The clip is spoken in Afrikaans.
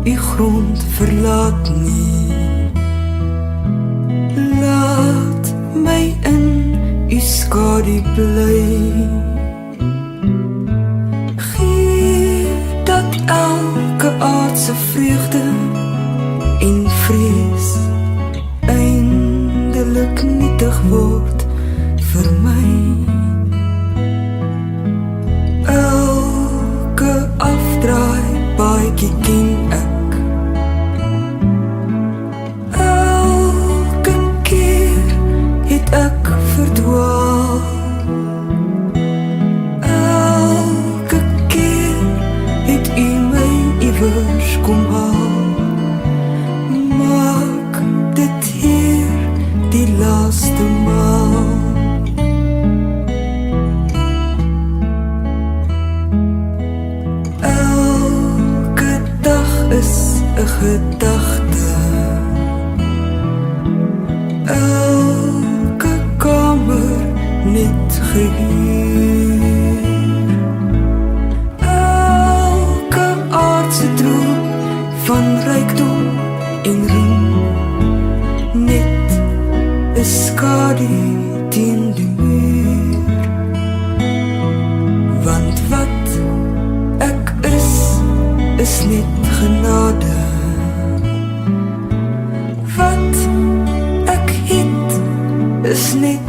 die grond verlaat nie. Laat my in die skadu bly. Gee dat elke aardse vreugde en vrees eindelik nietig word vir my. Elke afdraai paadjie ken ek. Elke keer het ek verdwaal. Elke keer het u my iewers kom haal. Maak dit hier die laaste maal. Elke dag is 'n gedagte. Elke kamer net gehuur. Elke aardse droom van rykdom en roem, net 'n skadu teen die muur. Want wat ek is net genade. Wat ek het is net